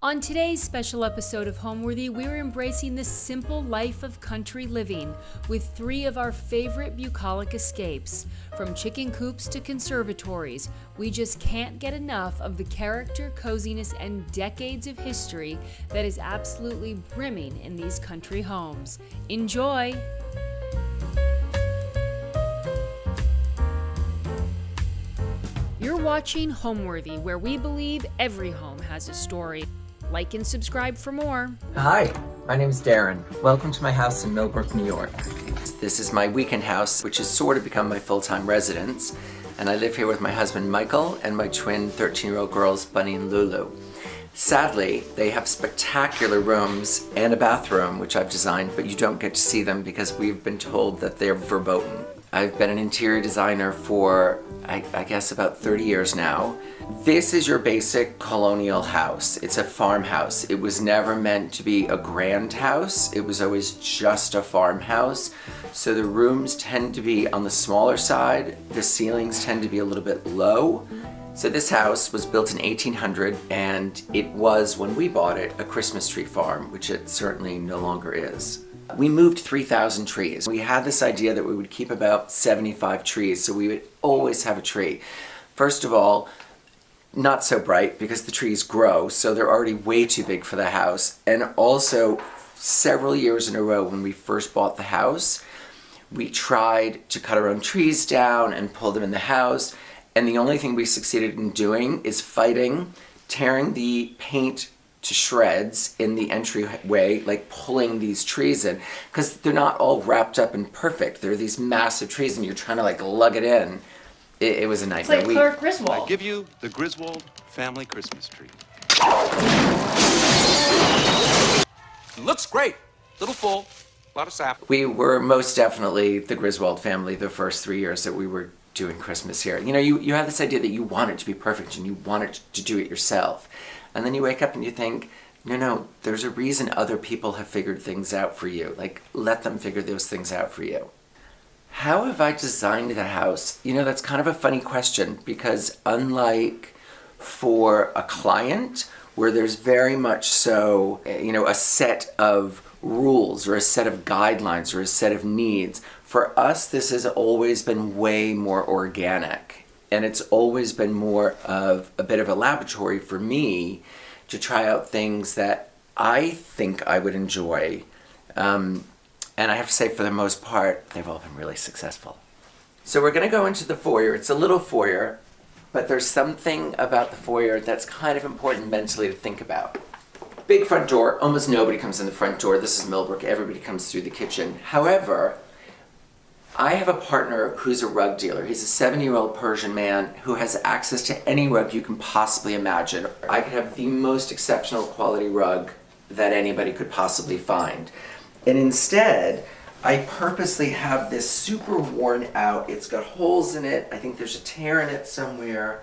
On today's special episode of Homeworthy, we're embracing the simple life of country living with three of our favorite bucolic escapes. From chicken coops to conservatories, we just can't get enough of the character, coziness, and decades of history that is absolutely brimming in these country homes. Enjoy! You're watching Homeworthy, where we believe every home has a story. Like and subscribe for more. Hi, my name is Darren. Welcome to my house in Millbrook, New York. This is my weekend house, which has sort of become my full-time residence. And I live here with my husband, Michael, and my twin 13-year-old girls, Bunny and Lulu. Sadly, they have spectacular rooms and a bathroom, which I've designed, but you don't get to see them because we've been told that they're verboten. I've been an interior designer for, I guess, about 30 years now. This is your basic colonial house. It's a farmhouse. It was never meant to be a grand house. It was always just a farmhouse. So the rooms tend to be on the smaller side. The ceilings tend to be a little bit low. So this house was built in 1800, and it was, when we bought it, a Christmas tree farm, which it certainly no longer is. We moved 3,000 trees. We had this idea that we would keep about 75 trees, so we would always have a tree. First of all, not so bright because the trees grow, so they're already way too big for the house. And also, several years in a row when we first bought the house, we tried to cut our own trees down and pull them in the house. And the only thing we succeeded in doing is fighting, tearing the paint to shreds in the entryway, like pulling these trees in, because they're not all wrapped up and perfect. They're these massive trees and you're trying to like lug it in. It was a nightmare. It's like Clark Griswold. I give you the Griswold family Christmas tree. Looks great. Little full, a lot of sap. We were most definitely the Griswold family the first 3 years that we were doing Christmas here. You know, you have this idea that you want it to be perfect and you want it to do it yourself. And then you wake up and you think, no, there's a reason other people have figured things out for you. Like, let them figure those things out for you. How have I designed the house? You know, that's kind of a funny question because unlike for a client where there's very much so, a set of rules or a set of guidelines or a set of needs, for us this has always been way more organic. And it's always been more of a bit of a laboratory for me to try out things that I think I would enjoy. And I have to say, for the most part, they've all been really successful. So we're going to go into the foyer. It's a little foyer, but there's something about the foyer that's kind of important mentally to think about. Big front door. Almost nobody comes in the front door. This is Millbrook. Everybody comes through the kitchen. However, I have a partner who's a rug dealer. He's a 70-year-old Persian man who has access to any rug you can possibly imagine. I could have the most exceptional quality rug that anybody could possibly find. And instead, I purposely have this super worn out, it's got holes in it, I think there's a tear in it somewhere,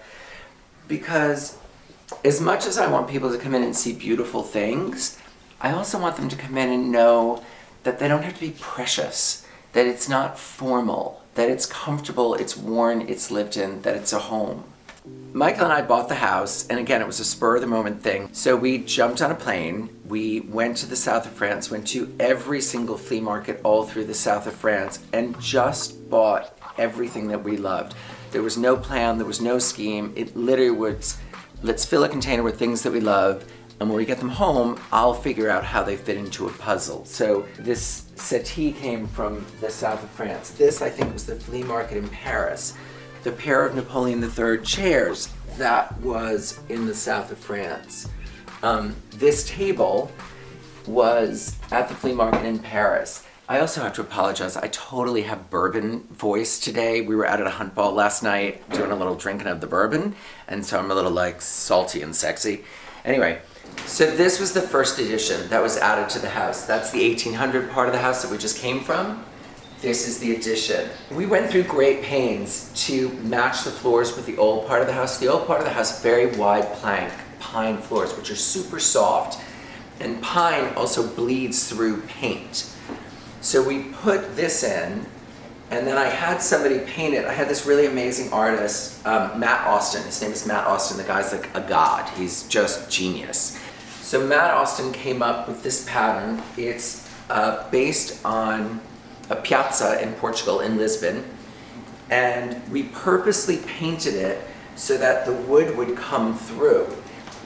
because as much as I want people to come in and see beautiful things, I also want them to come in and know that they don't have to be precious, that it's not formal, that it's comfortable, it's worn, it's lived in, that it's a home. Michael and I bought the house, and again, it was a spur-of-the-moment thing. So we jumped on a plane, we went to the south of France, went to every single flea market all through the south of France, and just bought everything that we loved. There was no plan, there was no scheme. It literally was, let's fill a container with things that we love, and when we get them home, I'll figure out how they fit into a puzzle. So this settee came from the south of France. This, I think, was the flea market in Paris. The pair of Napoleon III chairs, that was in the south of France. This table was at the flea market in Paris. I also have to apologize, I totally have bourbon voice today. We were out at a hunt ball last night doing a little drinking of the bourbon, and so I'm a little like salty and sexy. Anyway, so this was the first addition that was added to the house. That's the 1800 part of the house that we just came from. This is the addition. We went through great pains to match the floors with the old part of the house. The old part of the house, very wide plank pine floors, which are super soft. And pine also bleeds through paint. So we put this in, and then I had somebody paint it. I had this really amazing artist, Matt Austin. His name is Matt Austin. The guy's like a god. He's just genius. So Matt Austin came up with this pattern. It's based on a piazza in Portugal, in Lisbon. And we purposely painted it so that the wood would come through.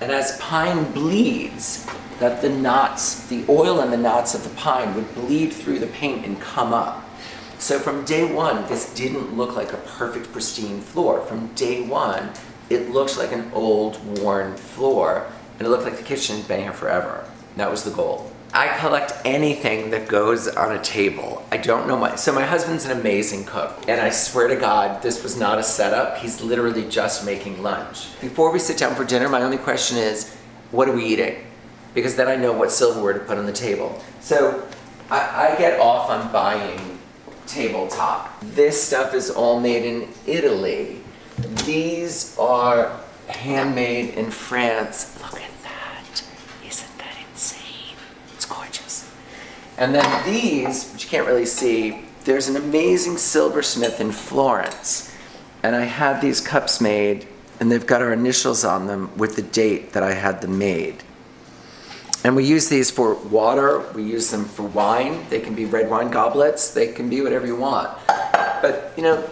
And as pine bleeds, that the knots, the oil and the knots of the pine would bleed through the paint and come up. So from day one, this didn't look like a perfect, pristine floor. From day one, it looked like an old, worn floor, and it looked like the kitchen had been here forever. That was the goal. I collect anything that goes on a table. I don't know why. So my husband's an amazing cook, and I swear to God, this was not a setup. He's literally just making lunch. Before we sit down for dinner, my only question is, what are we eating? Because then I know what silverware to put on the table. So I get off on buying tabletop. This stuff is all made in Italy. These are handmade in France. Look at that. Isn't that insane? It's gorgeous. And then these, which you can't really see, there's an amazing silversmith in Florence. And I had these cups made, and they've got our initials on them with the date that I had them made. And we use these for water, we use them for wine. They can be red wine goblets, they can be whatever you want. But, you know,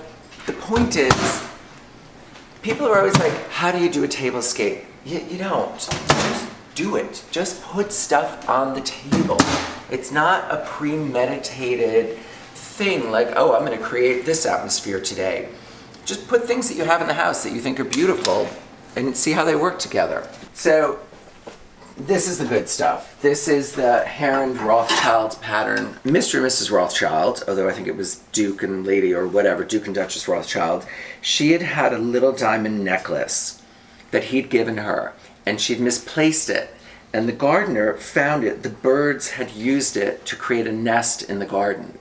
the point is, people are always like, how do you do a tablescape? You don't. Just do it. Just put stuff on the table. It's not a premeditated thing like, oh, I'm going to create this atmosphere today. Just put things that you have in the house that you think are beautiful and see how they work together. So, this is the good stuff. This is the Heron Rothschild pattern. Mr. and Mrs. Rothschild, although I think it was Duke and Lady or whatever, Duke and Duchess Rothschild, she had had a little diamond necklace that he'd given her, and she'd misplaced it. And the gardener found it. The birds had used it to create a nest in the garden.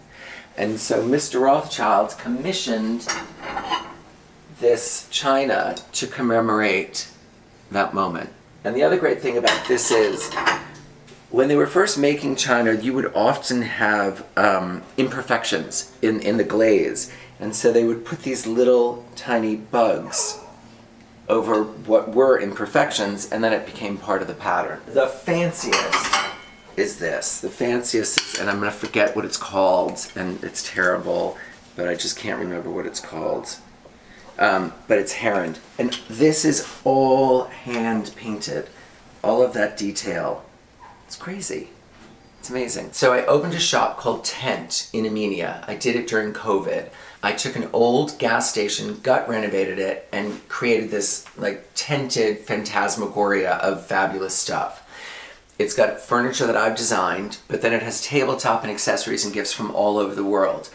And so Mr. Rothschild commissioned this china to commemorate that moment. And the other great thing about this is, when they were first making china, you would often have imperfections in the glaze. And so they would put these little tiny bugs over what were imperfections, and then it became part of the pattern. The fanciest is this. The fanciest is, and I'm going to forget what it's called, and it's terrible, but I just can't remember what it's called. But it's Heron. And this is all hand painted. All of that detail. It's crazy. It's amazing. So I opened a shop called Tent in Armenia. I did it during COVID. I took an old gas station, gut renovated it, and created this like tented phantasmagoria of fabulous stuff. It's got furniture that I've designed, but then it has tabletop and accessories and gifts from all over the world.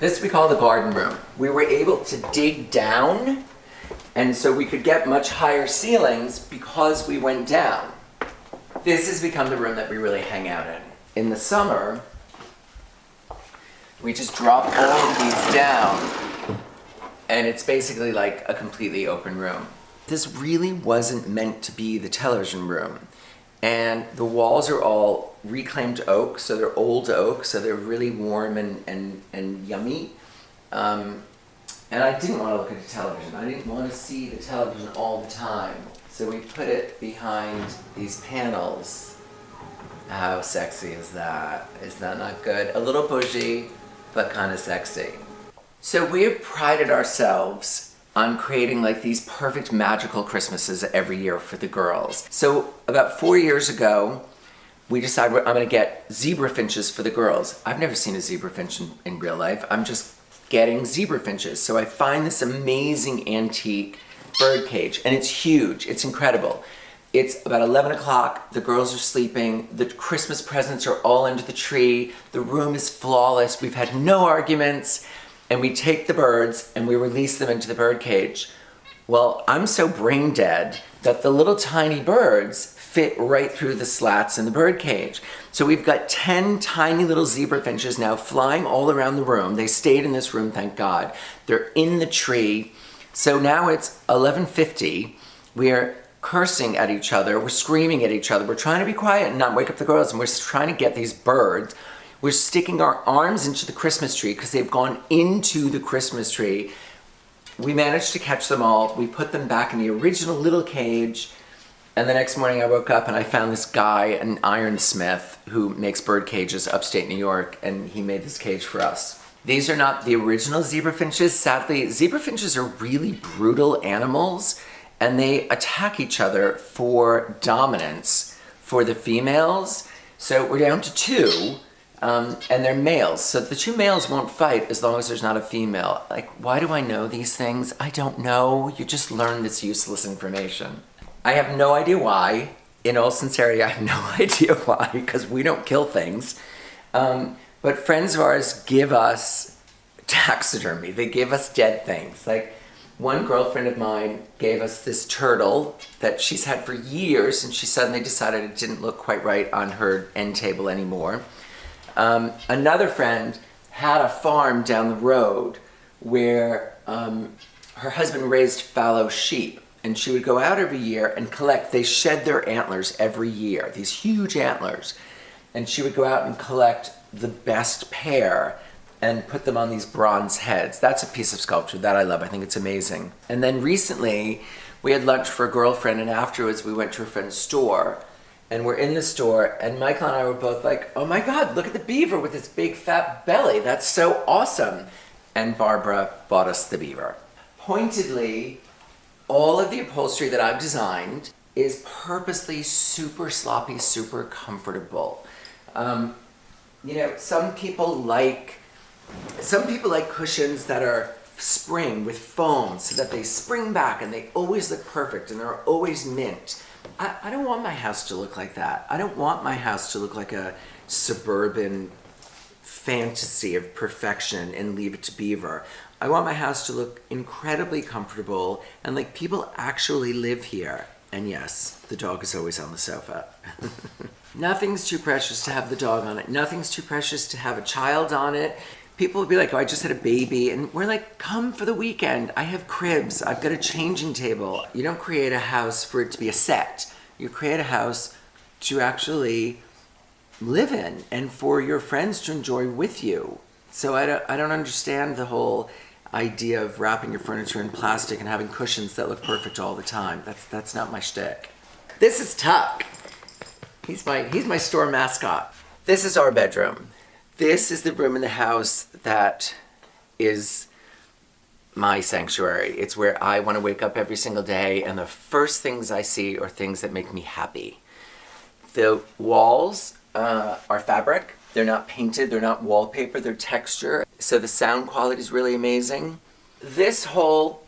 This we call the garden room. We were able to dig down, and so we could get much higher ceilings because we went down. This has become the room that we really hang out in. In the summer, we just drop all of these down, and it's basically like a completely open room. This really wasn't meant to be the television room. And the walls are all reclaimed oak, so they're old oak, so they're really warm and yummy. And I didn't want to look at the television. I didn't want to see the television all the time. So we put it behind these panels. How sexy is that? Is that not good? A little bougie, but kind of sexy. So we have prided ourselves on creating like these perfect magical Christmases every year for the girls. So about 4 years ago, we decided I'm going to get zebra finches for the girls. I've never seen a zebra finch in real life. I'm just getting zebra finches. So I find this amazing antique bird cage, and it's huge. It's incredible. It's about 11 o'clock. The girls are sleeping. The Christmas presents are all under the tree. The room is flawless. We've had no arguments. And we take the birds and we release them into the bird cage. Well, I'm so brain dead that the little tiny birds fit right through the slats in the bird cage. So we've got 10 tiny little zebra finches now flying all around the room. They stayed in this room, thank God. They're in the tree. So now it's 11:50. We are cursing at each other. We're screaming at each other. We're trying to be quiet and not wake up the girls. And we're trying to get these birds. We're sticking our arms into the Christmas tree because they've gone into the Christmas tree. We managed to catch them all. We put them back in the original little cage, And the next morning I woke up and I found this guy, an ironsmith, who makes bird cages upstate New York, and he made this cage for us. These are not the original zebra finches. Sadly, zebra finches are really brutal animals, and they attack each other for dominance for the females. So we're down to 2, and they're males. So the 2 males won't fight as long as there's not a female. Like, why do I know these things? I don't know. You just learn this useless information. I have no idea why. In all sincerity, I have no idea why, because we don't kill things. But friends of ours give us taxidermy. They give us dead things. Like, one girlfriend of mine gave us this turtle that she's had for years, and she suddenly decided it didn't look quite right on her end table anymore. Another friend had a farm down the road where her husband raised fallow sheep. And she would go out every year and collect. They shed their antlers every year, these huge antlers. And she would go out and collect the best pair and put them on these bronze heads. That's a piece of sculpture that I love. I think it's amazing. And then recently, we had lunch for a girlfriend, and afterwards we went to a friend's store. And we're in the store, and Michael and I were both like, oh my God, look at the beaver with its big fat belly. That's so awesome. And Barbara bought us the beaver. Pointedly, all of the upholstery that I've designed is purposely super sloppy, super comfortable. Some people like cushions that are spring with foam so that they spring back and they always look perfect and they're always mint. I don't want my house to look like that. I don't want my house to look like a suburban fantasy of perfection and Leave It to Beaver. I want my house to look incredibly comfortable and like people actually live here. And yes, the dog is always on the sofa. Nothing's too precious to have the dog on it. Nothing's too precious to have a child on it. People will be like, oh, I just had a baby. And we're like, come for the weekend. I have cribs. I've got a changing table. You don't create a house for it to be a set. You create a house to actually live in and for your friends to enjoy with you. So I don't understand the whole idea of wrapping your furniture in plastic and having cushions that look perfect all the time. That's not my shtick. This is Tuck. He's my store mascot. This is our bedroom. This is the room in the house that is my sanctuary. It's where I want to wake up every single day, and the first things I see are things that make me happy. The walls are fabric. They're not painted, they're not wallpaper, they're texture. So the sound quality is really amazing. This whole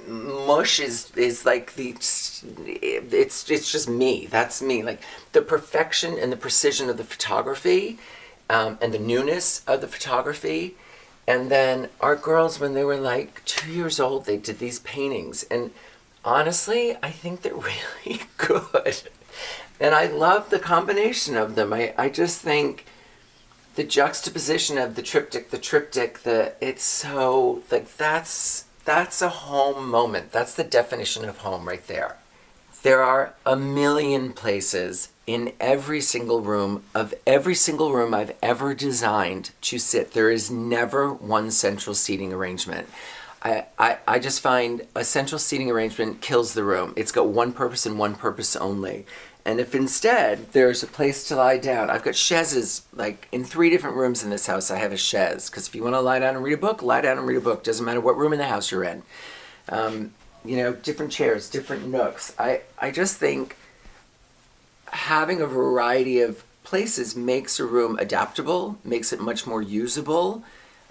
mush is like it's just me. That's me. Like the perfection and the precision of the photography, and the newness of the photography. And then our girls, when they were like 2 years old, they did these paintings. And honestly, I think they're really good. And I love the combination of them. I just think the juxtaposition of the triptych, it's so, like, that's a home moment. That's the definition of home right there. There are a million places in every single room I've ever designed to sit. There is never one central seating arrangement. I just find a central seating arrangement kills the room. It's got one purpose and one purpose only. And if instead there's a place to lie down, I've got chaises, like in 3 different rooms in this house I have a chaise, because if you want to lie down and read a book, lie down and read a book. Doesn't matter what room in the house you're in. Different chairs, different nooks. I just think having a variety of places makes a room adaptable, makes it much more usable,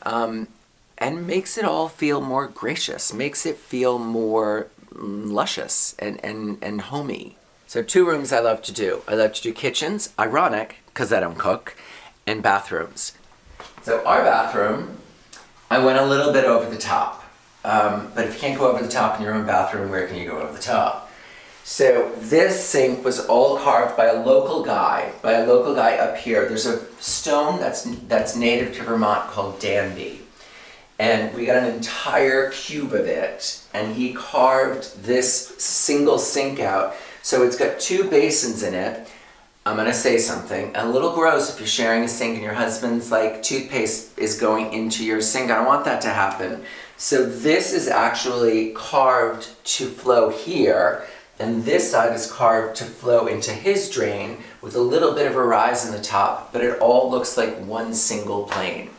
and makes it all feel more gracious, makes it feel more luscious and homey. So 2 rooms I love to do. I love to do kitchens, ironic, because I don't cook, and bathrooms. So our bathroom, I went a little bit over the top. But if you can't go over the top in your own bathroom, where can you go over the top? So this sink was all carved by a local guy up here. There's a stone that's native to Vermont called Danby. And we got an entire cube of it, and he carved this single sink out. So it's got 2 basins in it. I'm gonna say something a little gross if you're sharing a sink and your husband's like toothpaste is going into your sink. I don't want that to happen. So this is actually carved to flow here. And this side is carved to flow into his drain with a little bit of a rise in the top, but it all looks like one single plane.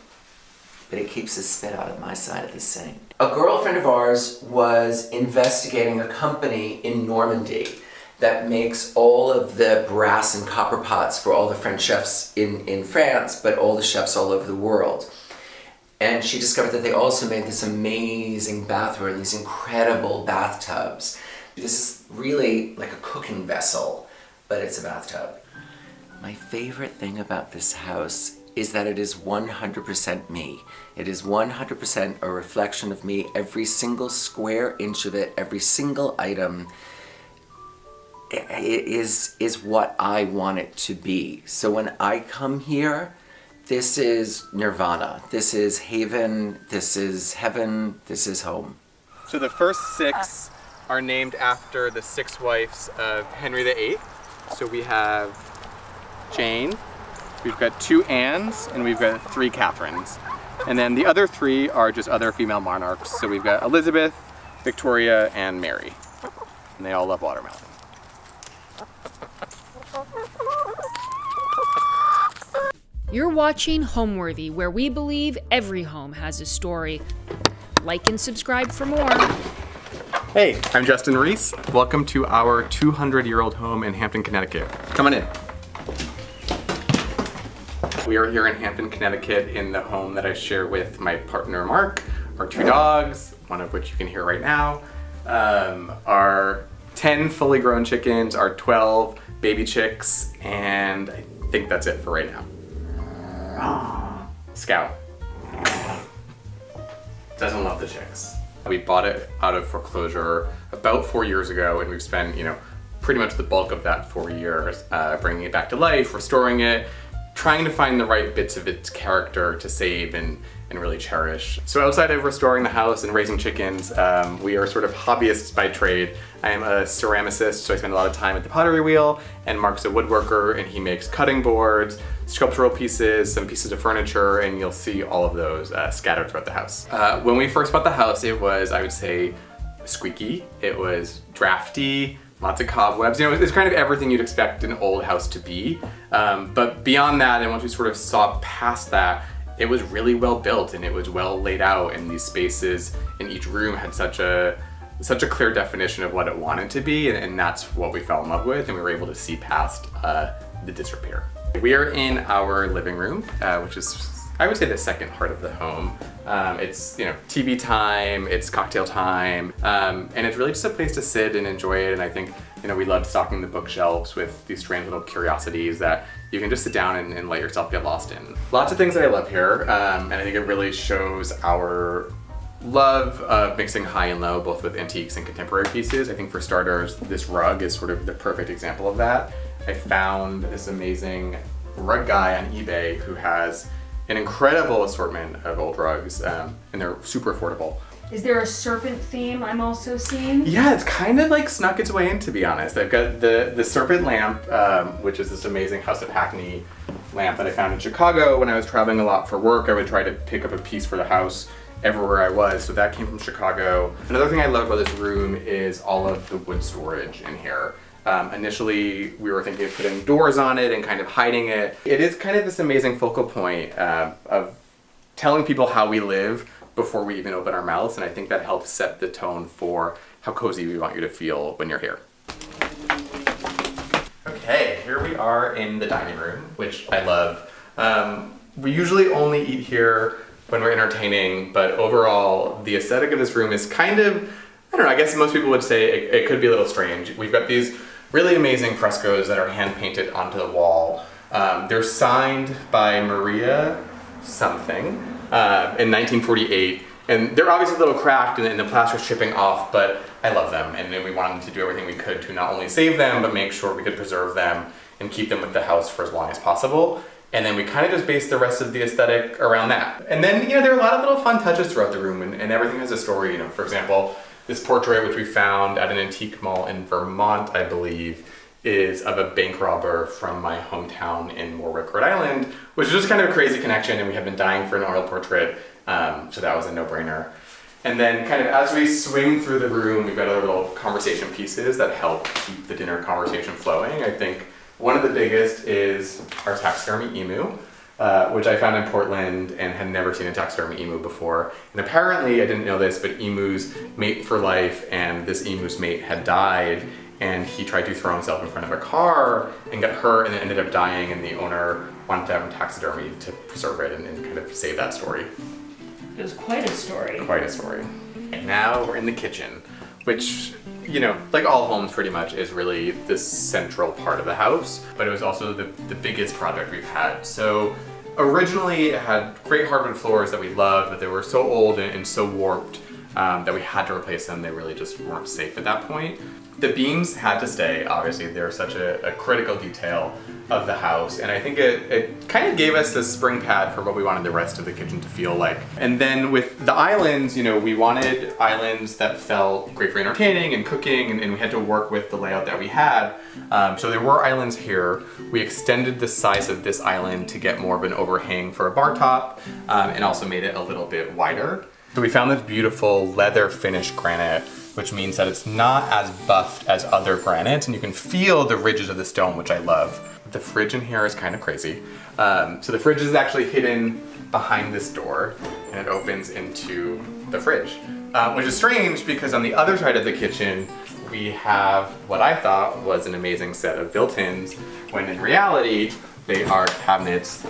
But it keeps the spit out of my side of the sink. A girlfriend of ours was investigating a company in Normandy that makes all of the brass and copper pots for all the French chefs in France, but all the chefs all over the world. And she discovered that they also made this amazing bathroom, these incredible bathtubs. This is really like a cooking vessel, but it's a bathtub. My favorite thing about this house is that it is 100% me. It is 100% a reflection of me. Every single square inch of it, every single item is what I want it to be. So when I come here, this is nirvana. This is haven. This is heaven. This is home. So the first 6 are named after the 6 wives of Henry VIII. So we have Jane, we've got 2 Annes, and we've got 3 Catherines. And then the other 3 are just other female monarchs. So we've got Elizabeth, Victoria, and Mary. And they all love watermelon. You're watching Homeworthy, where we believe every home has a story. Like and subscribe for more. Hey, I'm Justin Reese. Welcome to our 200-year-old home in Hampton, Connecticut. Come on in. We are here in Hampton, Connecticut in the home that I share with my partner Mark, our 2 dogs, one of which you can hear right now, our 10 fully grown chickens, our 12 baby chicks, and I think that's it for right now. Scout. Doesn't love the chicks. We bought it out of foreclosure about 4 years ago, and we've spent, pretty much the bulk of that 4 years bringing it back to life, restoring it, trying to find the right bits of its character to save and really cherish. So outside of restoring the house and raising chickens, we are sort of hobbyists by trade. I am a ceramicist, so I spend a lot of time at the pottery wheel, and Mark's a woodworker, and he makes cutting boards, sculptural pieces, some pieces of furniture, and you'll see all of those scattered throughout the house. When we first bought the house, it was, I would say, squeaky. It was drafty, lots of cobwebs. It's kind of everything you'd expect an old house to be. But beyond that, and once we sort of saw past that, it was really well built and it was well laid out, and these spaces in each room had such a clear definition of what it wanted to be, and that's what we fell in love with, and we were able to see past the disrepair. We are in our living room, which is, I would say, the second part of the home. It's TV time, it's cocktail time, and it's really just a place to sit and enjoy it. And I think we love stocking the bookshelves with these strange little curiosities that you can just sit down and let yourself get lost in. Lots of things that I love here, and I think it really shows our love of mixing high and low, both with antiques and contemporary pieces. I think for starters, this rug is sort of the perfect example of that. I found this amazing rug guy on eBay who has an incredible assortment of old rugs, and they're super affordable. Is there a serpent theme I'm also seeing? Yeah, it's kind of like snuck its way in, to be honest. I've got the serpent lamp, which is this amazing House of Hackney lamp that I found in Chicago. When I was traveling a lot for work, I would try to pick up a piece for the house everywhere I was, so that came from Chicago. Another thing I love about this room is all of the wood storage in here. Initially, we were thinking of putting doors on it and kind of hiding it. It is kind of this amazing focal point of telling people how we live before we even open our mouths, and I think that helps set the tone for how cozy we want you to feel when you're here. Okay, here we are in the dining room, which I love. We usually only eat here when we're entertaining, but overall, the aesthetic of this room is kind of, I don't know, I guess most people would say it could be a little strange. We've got these really amazing frescoes that are hand painted onto the wall. They're signed by Maria something in 1948, and they're obviously a little cracked and the plaster's chipping off, but I love them, and we wanted to do everything we could to not only save them, but make sure we could preserve them and keep them with the house for as long as possible. And then we kind of just based the rest of the aesthetic around that. And then, there are a lot of little fun touches throughout the room, and everything has a story. For example, this portrait, which we found at an antique mall in Vermont, I believe, is of a bank robber from my hometown in Warwick, Rhode Island, which is just kind of a crazy connection, and we have been dying for an oil portrait, so that was a no-brainer. And then kind of as we swing through the room, we've got other little conversation pieces that help keep the dinner conversation flowing. I think one of the biggest is our taxidermy emu, which I found in Portland and had never seen a taxidermy emu before. And apparently, I didn't know this, but emus mate for life, and this emu's mate had died, and he tried to throw himself in front of a car and got hurt and ended up dying, and the owner wanted to have him taxidermy to preserve it and kind of save that story. It was quite a story. Quite a story. And now we're in the kitchen, which, you know, like all homes pretty much, is really the central part of the house, but it was also the biggest project we've had. So originally it had great hardwood floors that we loved, but they were so old and so warped that we had to replace them. They really just weren't safe at that point. The beams had to stay, obviously. They're such a critical detail of the house, and I think it kind of gave us this spring pad for what we wanted the rest of the kitchen to feel like. And then with the islands, you know, we wanted islands that felt great for entertaining and cooking, and we had to work with the layout that we had. So there were islands here. We extended the size of this island to get more of an overhang for a bar top, and also made it a little bit wider. So we found this beautiful leather finished granite, which means that it's not as buffed as other granites, and you can feel the ridges of the stone, which I love. The fridge in here is kind of crazy. So the fridge is actually hidden behind this door, and it opens into the fridge, which is strange because on the other side of the kitchen, we have what I thought was an amazing set of built-ins, when in reality, they are cabinets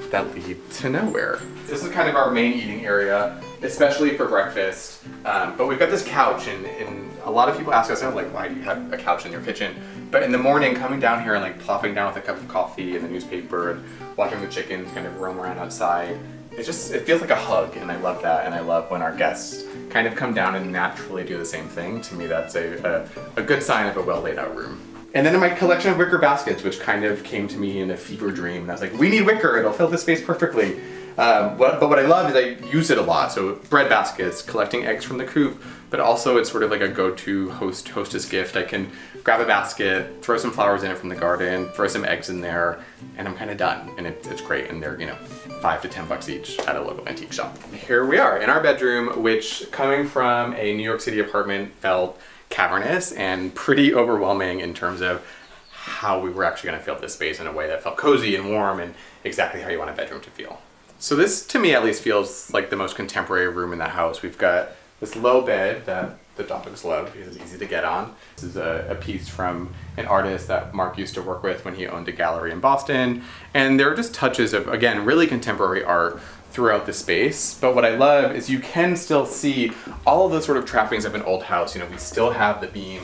that lead to nowhere. This is kind of our main eating area, especially for breakfast. But we've got this couch, and a lot of people ask us, oh, like, why do you have a couch in your kitchen? But in the morning, coming down here and like plopping down with a cup of coffee and the newspaper and watching the chickens kind of roam around outside, it feels like a hug, and I love that. And I love when our guests kind of come down and naturally do the same thing. To me, that's a good sign of a well laid out room. And then in my collection of wicker baskets, which kind of came to me in a fever dream, and I was like, we need wicker, it'll fill this space perfectly. But what I love is I use it a lot. So bread baskets, collecting eggs from the coop, but also it's sort of like a go-to hostess gift. I can grab a basket, throw some flowers in it from the garden, throw some eggs in there, and I'm kind of done. And it's great. And they're, you know, $5 to $10 each at a local antique shop. Here we are in our bedroom, which coming from a New York City apartment felt cavernous and pretty overwhelming in terms of how we were actually going to fill this space in a way that felt cozy and warm and exactly how you want a bedroom to feel. So this, to me at least, feels like the most contemporary room in the house. We've got this low bed that the dogs love because it's easy to get on. This is a piece from an artist that Mark used to work with when he owned a gallery in Boston. And there are just touches of, again, really contemporary art throughout the space. But what I love is you can still see all of those sort of trappings of an old house. You know, we still have the beams.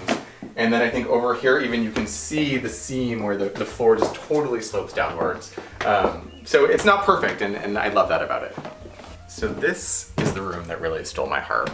And then I think over here even you can see the seam where the floor just totally slopes downwards. So it's not perfect, and I love that about it. So this is the room that really stole my heart.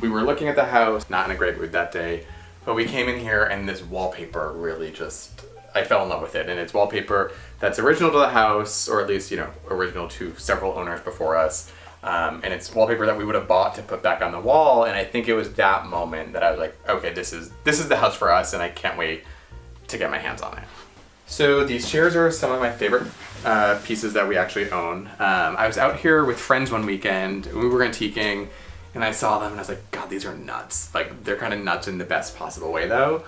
We were looking at the house, not in a great mood that day, but we came in here and this wallpaper really just, I fell in love with it. And it's wallpaper that's original to the house, or at least, you know, original to several owners before us. And it's wallpaper that we would have bought to put back on the wall. And I think it was that moment that I was like, okay, this is the house for us, and I can't wait to get my hands on it. So these chairs are some of my favorite pieces that we actually own. I was out here with friends one weekend, and we were antiquing, and I saw them and I was like, God, these are nuts. Like, they're kind of nuts in the best possible way though.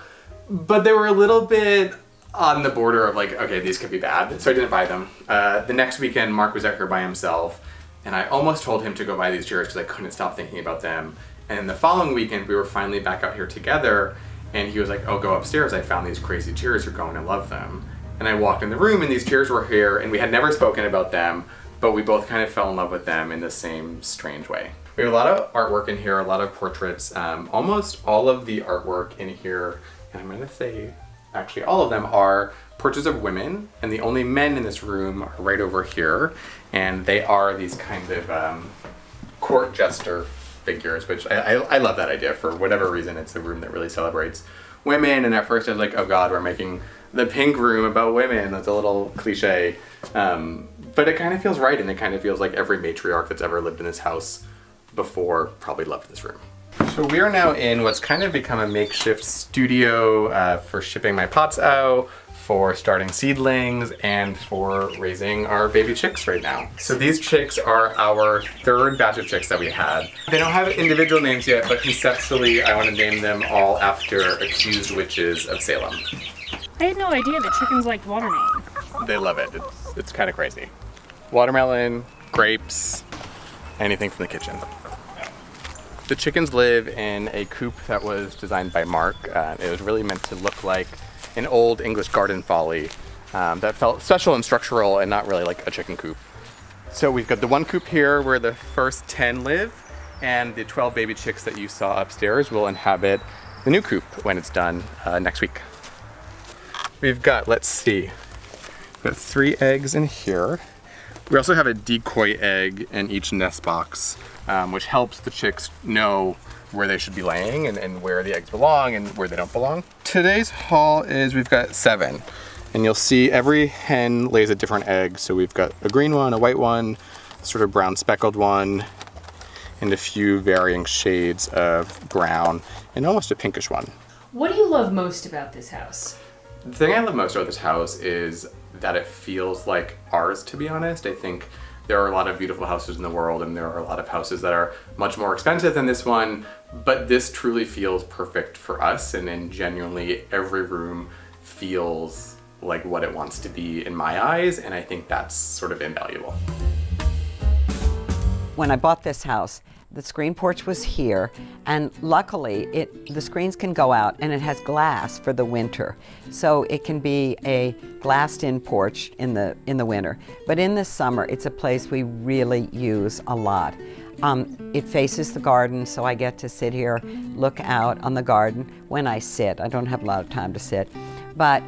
But they were a little bit on the border of like, okay, these could be bad. So I didn't buy them. The next weekend, Mark was out here by himself, and I almost told him to go buy these chairs because I couldn't stop thinking about them. And the following weekend, we were finally back out here together, and he was like, oh, go upstairs. I found these crazy chairs. You're going to love them. And I walked in the room, and these chairs were here, and we had never spoken about them, but we both kind of fell in love with them in the same strange way. We have a lot of artwork in here, a lot of portraits. Almost all of the artwork in here, and I'm going to say actually all of them, are portraits of women, and the only men in this room are right over here, and they are these kind of court jester figures, which I love that idea. For whatever reason, it's a room that really celebrates women, and at first I was like, oh God, we're making the pink room about women. That's a little cliche, but it kind of feels right, and it kind of feels like every matriarch that's ever lived in this house before probably loved this room. So we are now in what's kind of become a makeshift studio for shipping my pots out, for starting seedlings and for raising our baby chicks right now. So these chicks are our third batch of chicks that we had. They don't have individual names yet, but conceptually I want to name them all after accused witches of Salem. I had no idea that chickens liked watermelon. They love it. It's kind of crazy. Watermelon, grapes, anything from the kitchen. The chickens live in a coop that was designed by Mark. It was really meant to look like an old English garden folly that felt special and structural and not really like a chicken coop. So we've got the one coop here where the first 10 live, and the 12 baby chicks that you saw upstairs will inhabit the new coop when it's done next week. We've got, let's see, we've got 3 eggs in here. We also have a decoy egg in each nest box, which helps the chicks know where they should be laying and where the eggs belong and where they don't belong. Today's haul is we've got 7, and you'll see every hen lays a different egg. So we've got a green one, a white one, sort of brown speckled one, and a few varying shades of brown, and almost a pinkish one. What do you love most about this house? The thing I love most about this house is that it feels like ours, to be honest. I think there are a lot of beautiful houses in the world, and there are a lot of houses that are much more expensive than this one, but this truly feels perfect for us, and then genuinely every room feels like what it wants to be in my eyes, and I think that's sort of invaluable. When I bought this house, the screen porch was here, and luckily the screens can go out, and it has glass for the winter. So it can be a glassed-in porch in the winter. But in the summer, it's a place we really use a lot. It faces the garden, so I get to sit here, look out on the garden when I sit. I don't have a lot of time to sit. But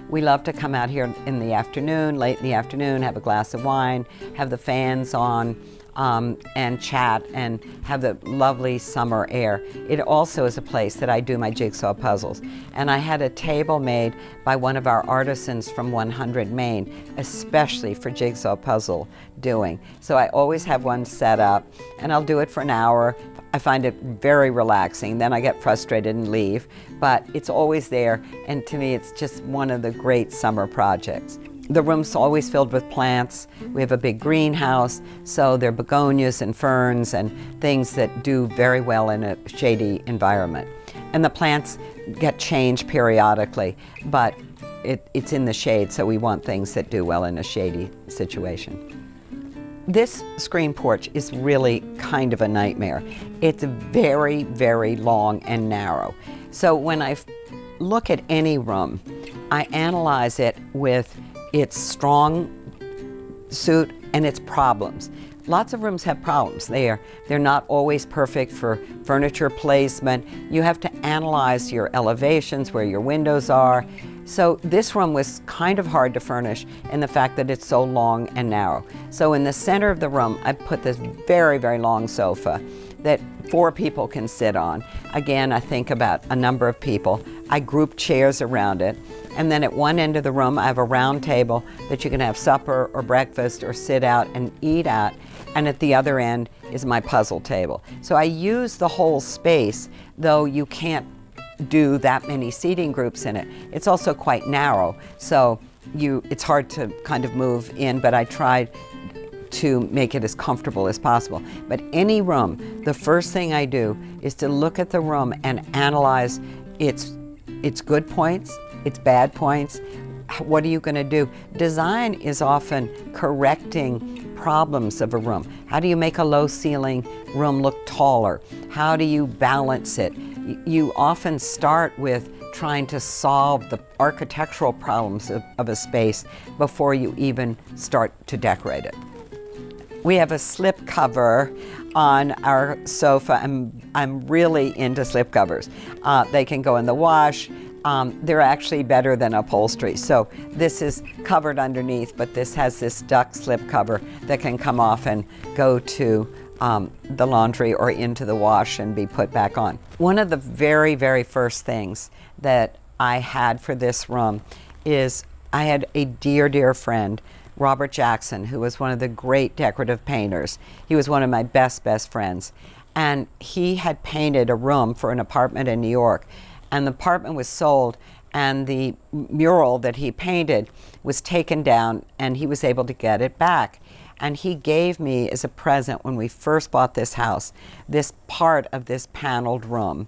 we love to come out here in the afternoon, late in the afternoon, have a glass of wine, have the fans on, and chat and have the lovely summer air. It also is a place that I do my jigsaw puzzles. And I had a table made by one of our artisans from 100 Maine, especially for jigsaw puzzle doing. So I always have one set up, and I'll do it for an hour. I find it very relaxing. Then I get frustrated and leave, but it's always there, and to me it's just one of the great summer projects. The room's always filled with plants. We have a big greenhouse, so there are begonias and ferns and things that do very well in a shady environment. And the plants get changed periodically, but it's in the shade, so we want things that do well in a shady situation. This screen porch is really kind of a nightmare. It's very, very long and narrow. So when I look at any room, I analyze it with its strong suit and its problems. Lots of rooms have problems. They're not always perfect for furniture placement. You have to analyze your elevations, where your windows are. So this room was kind of hard to furnish in the fact that it's so long and narrow. So in the center of the room, I put this very, very long sofa that 4 people can sit on. Again, I think about a number of people. I group chairs around it. And then at one end of the room, I have a round table that you can have supper or breakfast or sit out and eat at. And at the other end is my puzzle table. So I use the whole space, though you can't do that many seating groups in it. It's also quite narrow, so it's hard to kind of move in, but I tried to make it as comfortable as possible. But any room, the first thing I do is to look at the room and analyze its good points, its bad points. What are you going to do? Design is often correcting problems of a room. How do you make a low ceiling room look taller? How do you balance it? You often start with trying to solve the architectural problems of a space before you even start to decorate it. We have a slip cover on our sofa. I'm really into slip covers. They can go in the wash. They're actually better than upholstery. So this is covered underneath, but this has this duck slip cover that can come off and go to the laundry or into the wash and be put back on. One of the very, very first things that I had for this room is I had a dear, dear friend, Robert Jackson, who was one of the great decorative painters. He was one of my best friends. And he had painted a room for an apartment in New York. And the apartment was sold, and the mural that he painted was taken down, and he was able to get it back. And he gave me as a present when we first bought this house, this part of this paneled room,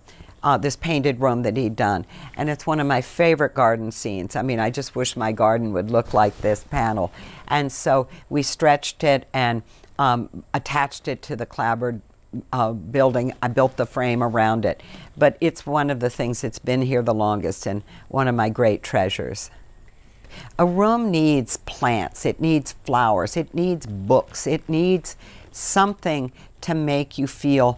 this painted room that he'd done. And it's one of my favorite garden scenes. I mean, I just wish my garden would look like this panel. And so we stretched it and attached it to the clapboard building. I built the frame around it. But it's one of the things that's been here the longest and one of my great treasures. A room needs plants, it needs flowers, it needs books, it needs something to make you feel,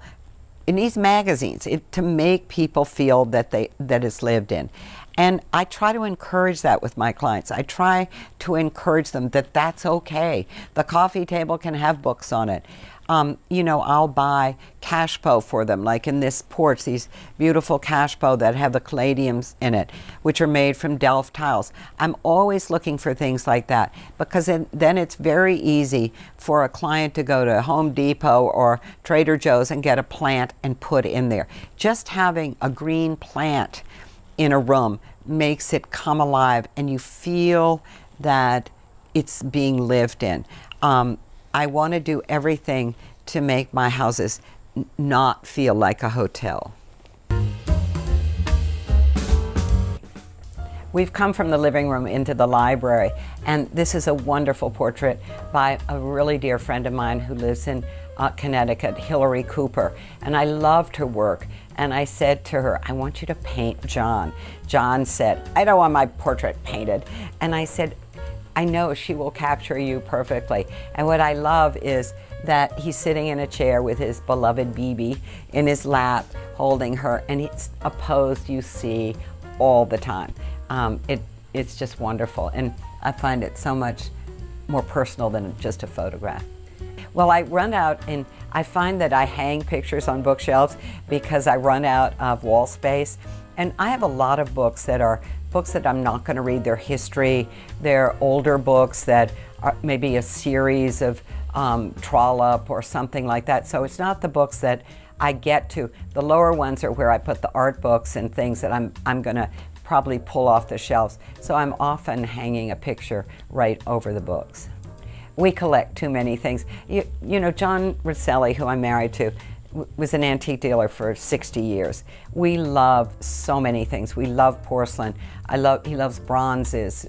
it needs magazines, to make people feel that it's lived in. And I try to encourage that with my clients. I try to encourage them that that's okay. The coffee table can have books on it. I'll buy cashpo for them, like in this porch, these beautiful cashpo that have the caladiums in it, which are made from Delft tiles. I'm always looking for things like that, because then it's very easy for a client to go to Home Depot or Trader Joe's and get a plant and put in there. Just having a green plant in a room makes it come alive, and you feel that it's being lived in. I want to do everything to make my houses not feel like a hotel. We've come from the living room into the library, and this is a wonderful portrait by a really dear friend of mine who lives in Connecticut, Hillary Cooper, and I loved her work. And I said to her, I want you to paint John. John said, I don't want my portrait painted. And I said, I know she will capture you perfectly. And what I love is that he's sitting in a chair with his beloved BB in his lap, holding her, and it's a pose you see all the time. It's just wonderful, and I find it so much more personal than just a photograph. Well, I run out, and I find that I hang pictures on bookshelves because I run out of wall space. And I have a lot of books that are books that I'm not going to read. They're history, they're older books that are maybe a series of Trollope or something like that. So it's not the books that I get to. The lower ones are where I put the art books and things that I'm going to probably pull off the shelves. So I'm often hanging a picture right over the books. We collect too many things. You know, John Rosselli, who I'm married to, was an antique dealer for 60 years. We love so many things. We love porcelain. He loves bronzes.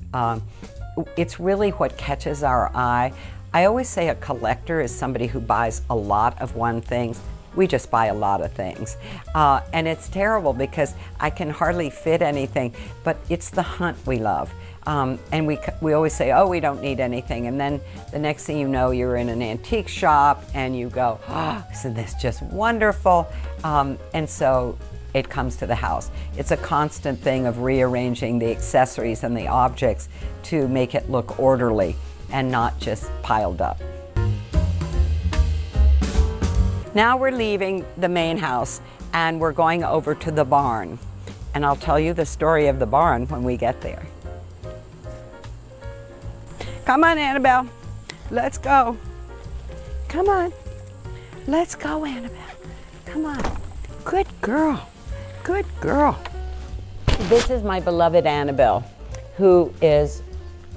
It's really what catches our eye. I always say a collector is somebody who buys a lot of one thing. We just buy a lot of things. And it's terrible because I can hardly fit anything, but it's the hunt we love. And we always say, oh, we don't need anything. And then the next thing you know, you're in an antique shop and you go, oh, isn't this just wonderful? And so it comes to the house. It's a constant thing of rearranging the accessories and the objects to make it look orderly and not just piled up. Now we're leaving the main house and we're going over to the barn. And I'll tell you the story of the barn when we get there. Come on, Annabelle. Let's go. Come on. Let's go, Annabelle. Come on. Good girl. Good girl. This is my beloved Annabelle, who is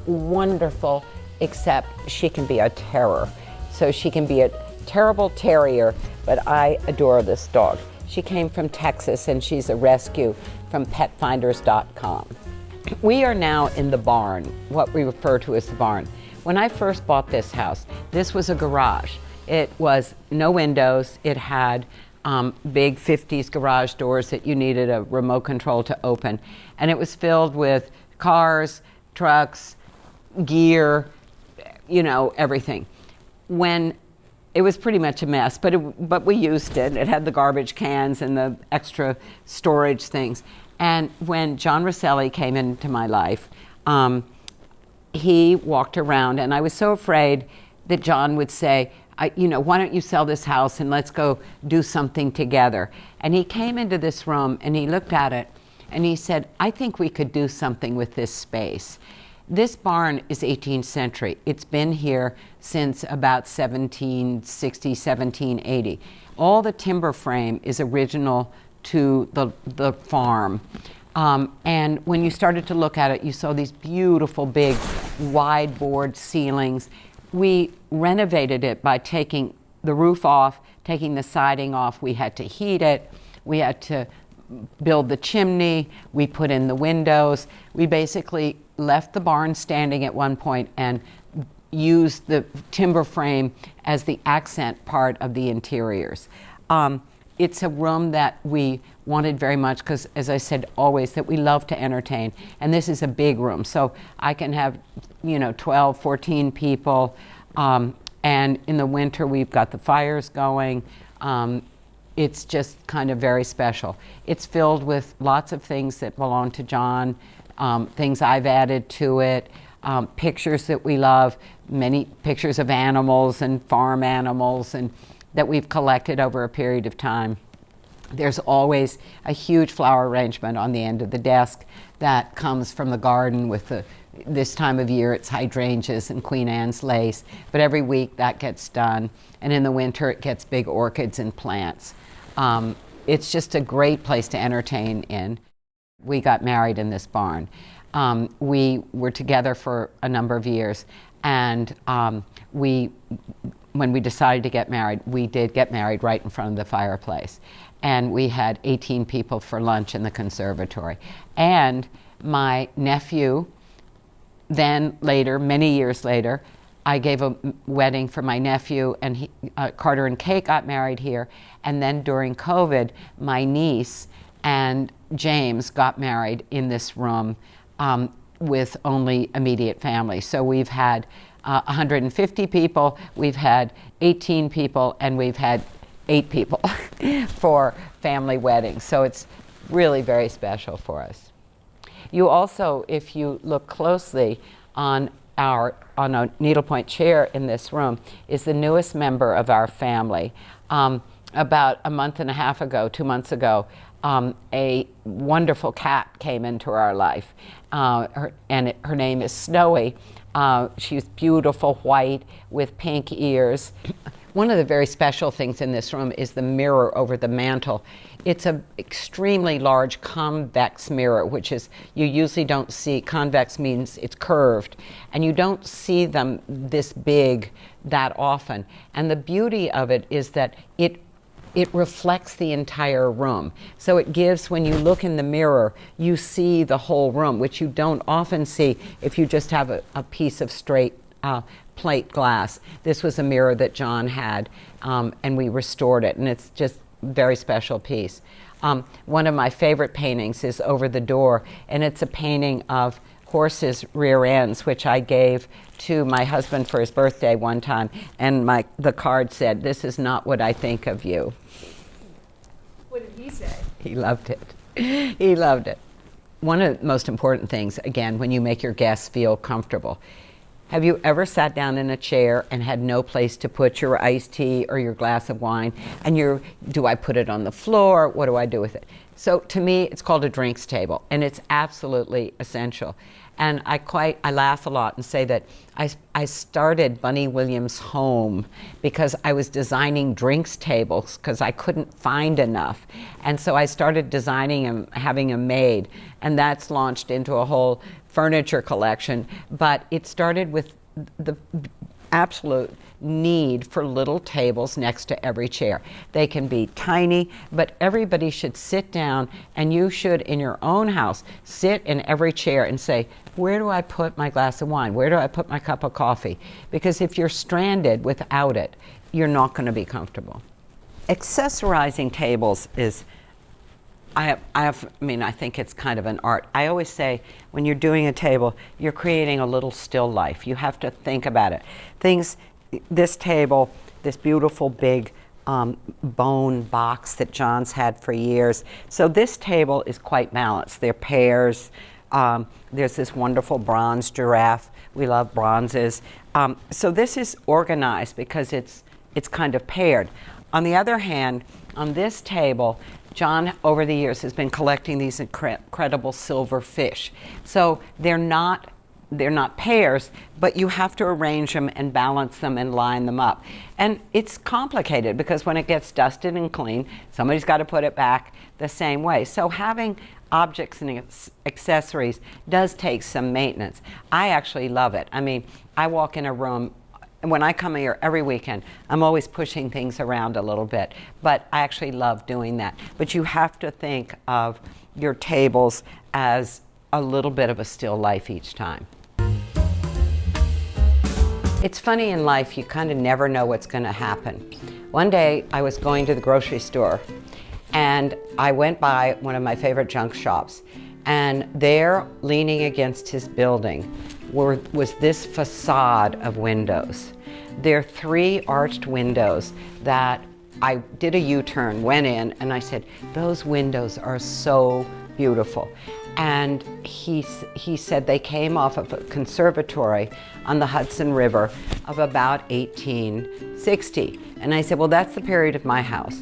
wonderful, except she can be a terror. So she can be a terrible terrier, but I adore this dog. She came from Texas, and she's a rescue from petfinders.com. We are now in the barn, what we refer to as the barn. When I first bought this house, this was a garage. It was no windows. It had big 50s garage doors that you needed a remote control to open. And it was filled with cars, trucks, gear, you know, everything. When it was pretty much a mess, but we used it. It had the garbage cans and the extra storage things. And when John Rosselli came into my life, he walked around, and I was so afraid that John would say, why don't you sell this house and let's go do something together. And he came into this room and he looked at it and he said, I think we could do something with this space. This barn is 18th century. It's been here since about 1760, 1780. All the timber frame is original to the farm. And when you started to look at it, you saw these beautiful big wide board ceilings. We renovated it by taking the roof off, taking the siding off. We had to heat it. We had to build the chimney. We put in the windows. We basically left the barn standing at one point and used the timber frame as the accent part of the interiors. It's a room that we wanted very much because, as I said always, that we love to entertain. And this is a big room, so I can have, 12, 14 people. And in the winter, we've got the fires going. It's just kind of very special. It's filled with lots of things that belong to John, things I've added to it, pictures that we love, many pictures of animals and farm animals and that we've collected over a period of time. There's always a huge flower arrangement on the end of the desk that comes from the garden with this time of year it's hydrangeas and Queen Anne's lace, but every week that gets done. And in the winter it gets big orchids and plants. It's just a great place to entertain in. We got married in this barn. We were together for a number of years, and when we decided to get married, we did get married right in front of the fireplace. And we had 18 people for lunch in the conservatory. And my nephew, then later, many years later, I gave a wedding for my nephew, and Carter and Kate got married here. And then during COVID, my niece and James got married in this room with only immediate family. So we've had 150 people, we've had 18 people, and we've had 8 people for family weddings. So it's really very special for us. You also, if you look closely on a needlepoint chair in this room, is the newest member of our family. About a month and a half ago, 2 months ago, a wonderful cat came into our life, her name is Snowy. She's beautiful white with pink ears. One of the very special things in this room is the mirror over the mantle. It's an extremely large convex mirror, which is, you usually don't see, convex means it's curved, and you don't see them this big that often. And the beauty of it is that it reflects the entire room. So it gives, when you look in the mirror, you see the whole room, which you don't often see if you just have a piece of straight plate glass. This was a mirror that John had, and we restored it, and it's just a very special piece. One of my favorite paintings is over the door, and it's a painting of horses' rear ends, which I gave to my husband for his birthday one time, and the card said, "This is not what I think of you." What did he say? He loved it. He loved it. One of the most important things, again, when you make your guests feel comfortable. Have you ever sat down in a chair and had no place to put your iced tea or your glass of wine? And do I put it on the floor? What do I do with it? So to me, it's called a drinks table, and it's absolutely essential. And I laugh a lot and say that I started Bunny Williams' Home because I was designing drinks tables because I couldn't find enough. And so I started designing them, having them made, and that's launched into a whole furniture collection. But it started with the absolute need for little tables next to every chair. They can be tiny, but everybody should sit down, and you should, in your own house, sit in every chair and say, where do I put my glass of wine? Where do I put my cup of coffee? Because if you're stranded without it, you're not going to be comfortable. Accessorizing tables is, I think it's kind of an art. I always say when you're doing a table, you're creating a little still life. You have to think about it. This table, this beautiful big bone box that John's had for years. So this table is quite balanced. They're pears. There's this wonderful bronze giraffe. We love bronzes. So this is organized because it's kind of paired. On the other hand, on this table, John, over the years, has been collecting these incredible silver fish. So they're not pairs, but you have to arrange them and balance them and line them up. And it's complicated because when it gets dusted and clean, somebody's got to put it back the same way. So having objects and accessories does take some maintenance. I actually love it. I mean, I walk in a room, and when I come here every weekend, I'm always pushing things around a little bit, but I actually love doing that. But you have to think of your tables as a little bit of a still life each time. It's funny in life, you kind of never know what's going to happen. One day I was going to the grocery store and I went by one of my favorite junk shops, and there, leaning against his building, was this facade of windows. There are 3 arched windows that I did a U-turn, went in, and I said, those windows are so beautiful. And he said they came off of a conservatory on the Hudson River of about 1860. And I said, well, that's the period of my house.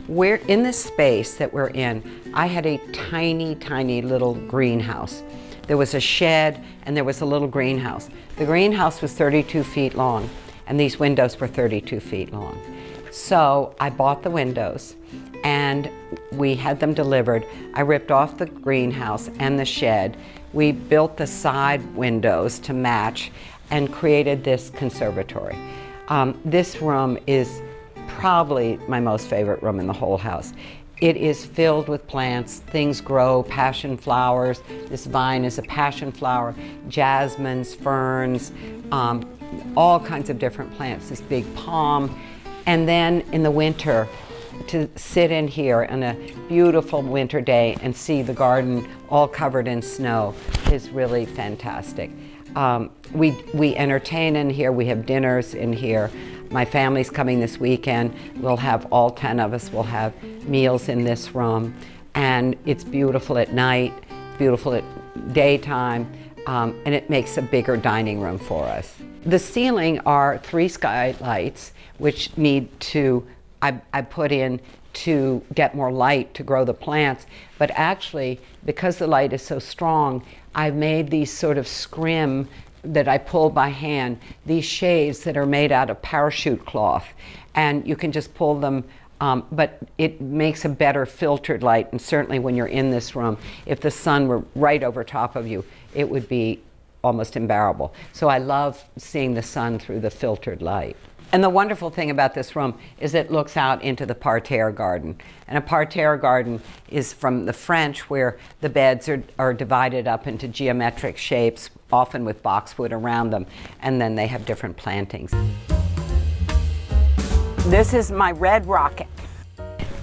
We're in this space that we're in. I had a tiny, tiny little greenhouse. There was a shed and there was a little greenhouse. The greenhouse was 32 feet long and these windows were 32 feet long. So I bought the windows and we had them delivered. I ripped off the greenhouse and the shed. We built the side windows to match and created this conservatory. This room is probably my most favorite room in the whole house. It is filled with plants. Things grow, passion flowers. This vine is a passion flower, jasmines, ferns, all kinds of different plants, this big palm. And then in the winter, to sit in here on a beautiful winter day and see the garden all covered in snow is really fantastic. We entertain in here, we have dinners in here. My family's coming this weekend. We'll have all 10 of us will have meals in this room. And it's beautiful at night, beautiful at daytime, and it makes a bigger dining room for us. The ceiling are 3 skylights, which need to, I put in to get more light to grow the plants. But actually, because the light is so strong, I've made these sort of scrim that I pull by hand, these shades that are made out of parachute cloth. And you can just pull them, but it makes a better filtered light. And certainly when you're in this room, if the sun were right over top of you, it would be almost unbearable. So I love seeing the sun through the filtered light. And the wonderful thing about this room is it looks out into the parterre garden. And a parterre garden is from the French, where the beds are divided up into geometric shapes, often with boxwood around them, and then they have different plantings. This is my red rocket.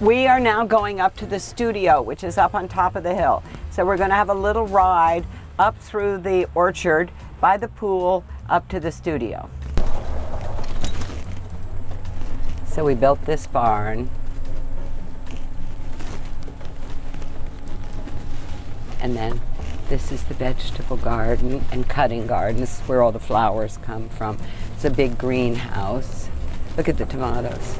We are now going up to the studio, which is up on top of the hill. So we're going to have a little ride up through the orchard by the pool up to the studio. So we built this barn. And then this is the vegetable garden and cutting garden. This is where all the flowers come from. It's a big greenhouse. Look at the tomatoes.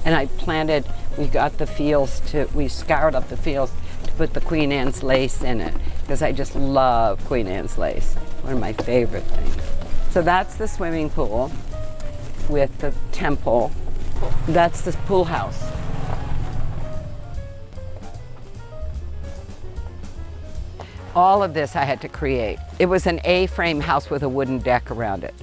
And I planted, we got the fields we scoured up the fields to put the Queen Anne's lace in it, because I just love Queen Anne's lace. One of my favorite things. So that's the swimming pool with the temple. That's the pool house. All of this I had to create. It was an A-frame house with a wooden deck around it.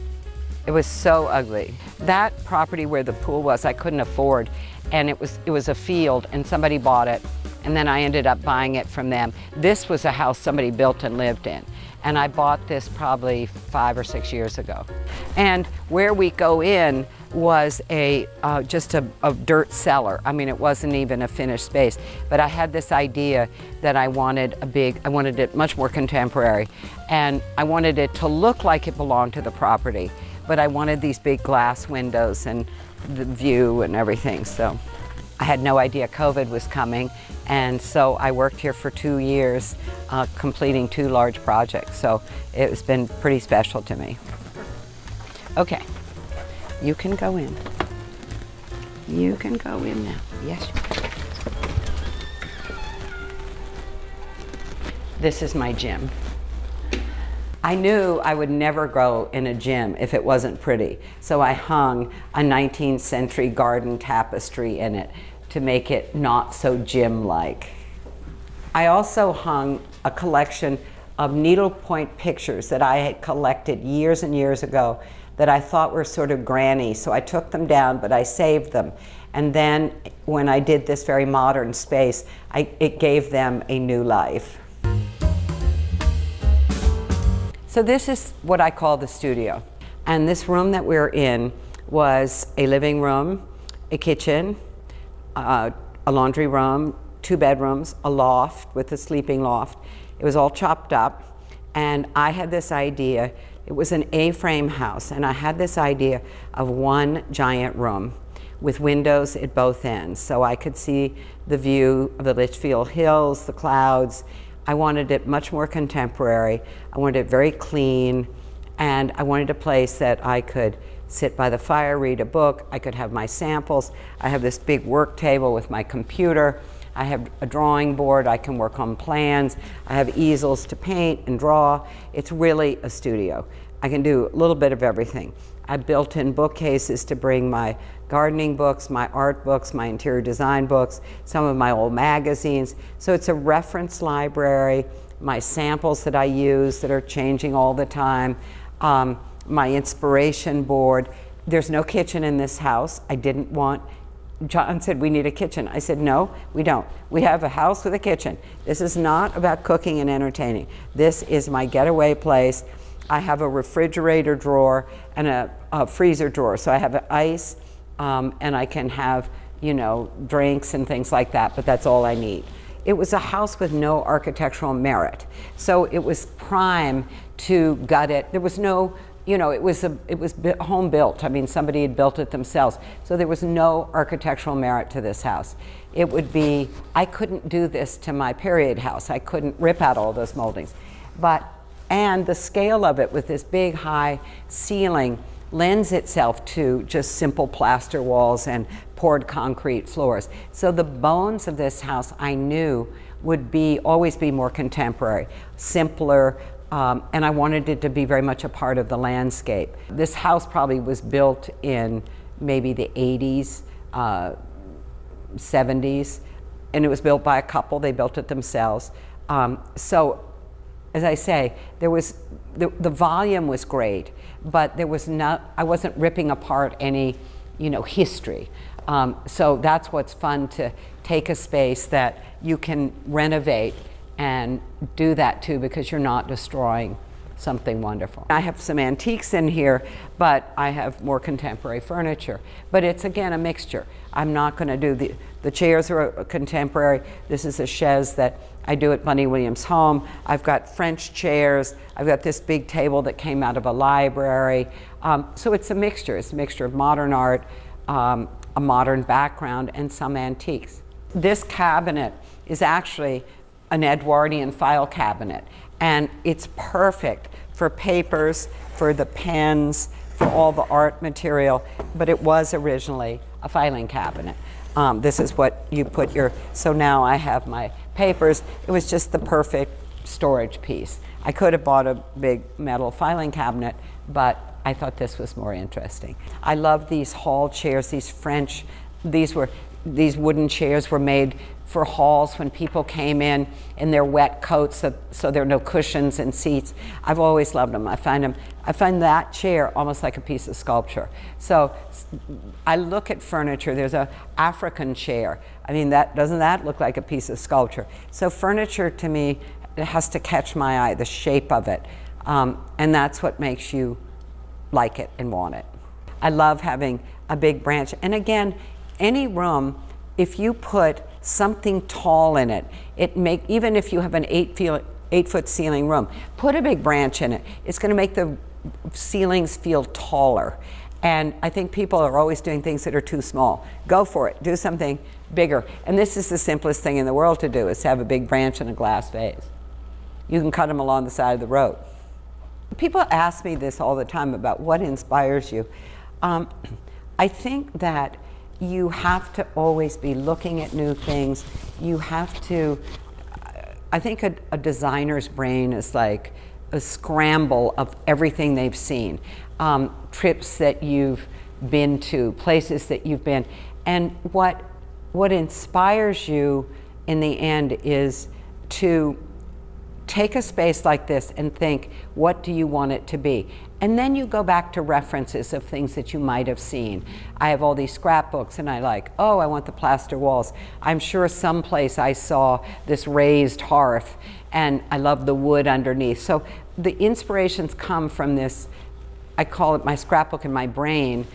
It was so ugly. That property where the pool was, I couldn't afford, and it was a field, and somebody bought it, and then I ended up buying it from them. This was a house somebody built and lived in, and I bought this probably 5 or 6 years ago. And where we go in was just a dirt cellar. I mean, it wasn't even a finished space, but I had this idea that I wanted it much more contemporary, and I wanted it to look like it belonged to the property, but I wanted these big glass windows and the view and everything. So I had no idea COVID was coming, and so I worked here for 2 years, completing 2 large projects. So it's been pretty special to me. Okay, you can go in. You can go in now. Yes. This is my gym. I knew I would never grow in a gym if it wasn't pretty, so I hung a 19th century garden tapestry in it to make it not so gym-like. I also hung a collection of needlepoint pictures that I had collected years and years ago that I thought were sort of granny. So I took them down, but I saved them. And then when I did this very modern space, it gave them a new life. So this is what I call the studio. And this room that we're in was a living room, a kitchen, a laundry room, 2 bedrooms, a loft with a sleeping loft. It was all chopped up, and I had this idea. It was an A-frame house, and I had this idea of one giant room with windows at both ends, so I could see the view of the Litchfield Hills, the clouds. I wanted it much more contemporary. I wanted it very clean, and I wanted a place that I could sit by the fire, read a book. I could have my samples. I have this big work table with my computer. I have a drawing board. I can work on plans. I have easels to paint and draw. It's really a studio. I can do a little bit of everything. I built in bookcases to bring my gardening books, my art books, my interior design books, some of my old magazines. So it's a reference library, my samples that I use that are changing all the time, my inspiration board. There's no kitchen in this house. I didn't want, John said, we need a kitchen. I said, no, we don't. We have a house with a kitchen. This is not about cooking and entertaining. This is my getaway place. I have a refrigerator drawer and a freezer drawer. So I have ice and I can have, you know, drinks and things like that, but that's all I need. It was a house with no architectural merit. So it was prime to gut it. There was no, you know, it was home built. I mean, somebody had built it themselves. So there was no architectural merit to this house. It would be, I couldn't do this to my period house. I couldn't rip out all those moldings. And the scale of it with this big high ceiling lends itself to just simple plaster walls and poured concrete floors. So the bones of this house I knew would always be more contemporary, simpler, and I wanted it to be very much a part of the landscape. This house probably was built in maybe the 80s, 70s, and it was built by a couple. They built it themselves. So, as I say, there was the volume was great, but there was I wasn't ripping apart any, you know, history. So that's what's fun, to take a space that you can renovate and do that too, because you're not destroying something wonderful. I have some antiques in here, but I have more contemporary furniture. But it's, again, a mixture. I'm not going to do the chairs are contemporary. This is a chaise that I do at Bunny Williams' home. I've got French chairs. I've got this big table that came out of a library. So it's a mixture. It's a mixture of modern art, a modern background, and some antiques. This cabinet is actually an Edwardian file cabinet, and it's perfect for papers, for the pens, for all the art material, but it was originally a filing cabinet. This is what you put so now I have my papers. It was just the perfect storage piece. I could have bought a big metal filing cabinet, but I thought this was more interesting. I love these hall chairs, these wooden chairs were made for halls when people came in their wet coats, so there are no cushions and seats. I've always loved them. I find that chair almost like a piece of sculpture. So I look at furniture. There's an African chair. I mean, doesn't that look like a piece of sculpture? So furniture, to me, it has to catch my eye, the shape of it, and that's what makes you like it and want it. I love having a big branch, and again, any room, if you put something tall in it, even if you have an 8-foot ceiling room, put a big branch in it. It's going to make the ceilings feel taller. And I think people are always doing things that are too small. Go for it. Do something bigger. And this is the simplest thing in the world to do, is to have a big branch in a glass vase. You can cut them along the side of the road. People ask me this all the time about what inspires you. I think that you have to always be looking at new things. You have to, I think a designer's brain is like a scramble of everything they've seen. Trips that you've been to, places that you've been. And what inspires you in the end is to take a space like this and think, what do you want it to be? And then you go back to references of things that you might have seen. I have all these scrapbooks and I like, oh, I want the plaster walls. I'm sure someplace I saw this raised hearth and I love the wood underneath. So the inspirations come from this, I call it my scrapbook in my brain,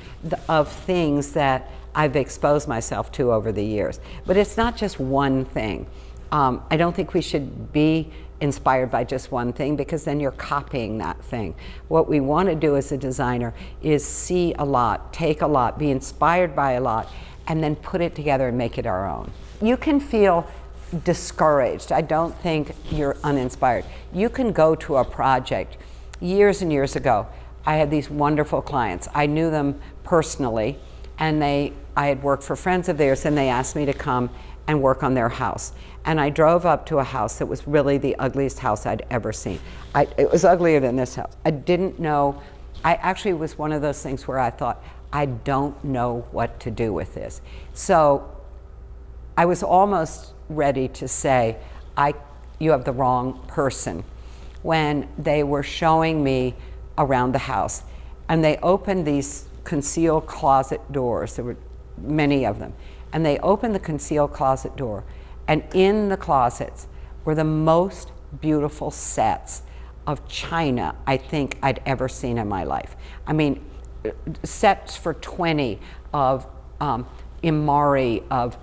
of things that I've exposed myself to over the years. But it's not just one thing. I don't think we should be inspired by just one thing, because then you're copying that thing. What we want to do as a designer is see a lot, take a lot, be inspired by a lot, and then put it together and make it our own. You can feel discouraged. I don't think you're uninspired. You can go to a project. Years and years ago, I had these wonderful clients. I knew them personally, and I had worked for friends of theirs, and they asked me to come and work on their house. And I drove up to a house that was really the ugliest house I'd ever seen. It was uglier than this house. I didn't know, I actually was one of those things where I thought, I don't know what to do with this. So I was almost ready to say, you have the wrong person, when they were showing me around the house. And they opened these concealed closet doors. There were many of them. And they opened the concealed closet door, and in the closets were the most beautiful sets of china I think I'd ever seen in my life. I mean, sets for 20 of imari, of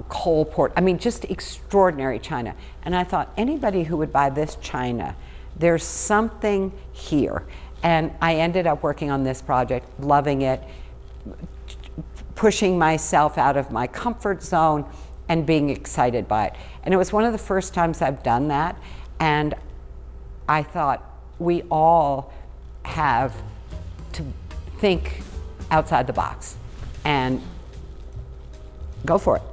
coal port. I mean, just extraordinary china. And I thought, anybody who would buy this china, there's something here. And I ended up working on this project, loving it, pushing myself out of my comfort zone and being excited by it. And it was one of the first times I've done that. And I thought, we all have to think outside the box and go for it.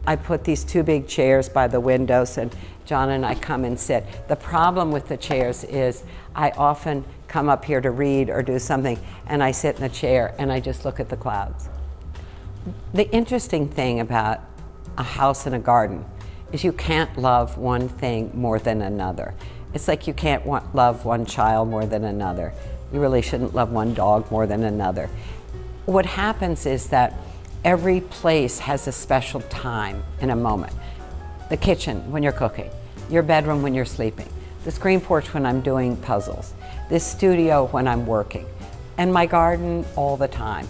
I put these 2 big chairs by the windows, and John and I come and sit. The problem with the chairs is I often come up here to read or do something, and I sit in the chair and I just look at the clouds. The interesting thing about a house and a garden is you can't love one thing more than another. It's like you can't love one child more than another. You really shouldn't love one dog more than another. What happens is that every place has a special time and a moment. The kitchen when you're cooking, your bedroom when you're sleeping, the screen porch when I'm doing puzzles, this studio when I'm working, and my garden all the time.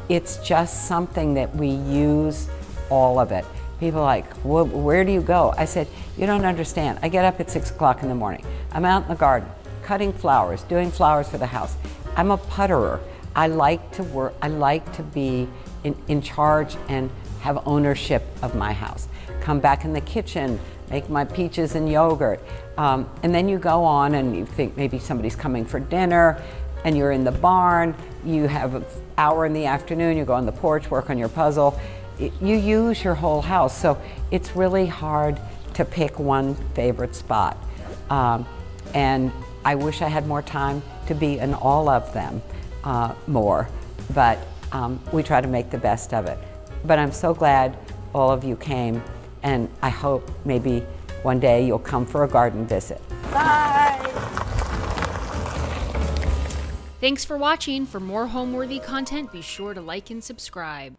It's just something that we use, all of it. People are like, where do you go? I said, you don't understand. I get up at 6 o'clock in the morning. I'm out in the garden, cutting flowers, doing flowers for the house. I'm a putterer. I like to work, I like to be in charge and have ownership of my house. Come back in the kitchen, make my peaches and yogurt. And then you go on and you think maybe somebody's coming for dinner, and you're in the barn, you have an hour in the afternoon, you go on the porch, work on your puzzle. You use your whole house, so it's really hard to pick one favorite spot. And I wish I had more time to be in all of them more, but we try to make the best of it. But I'm so glad all of you came, and I hope maybe one day you'll come for a garden visit. Bye! Thanks for watching. For more Homeworthy content, be sure to like and subscribe.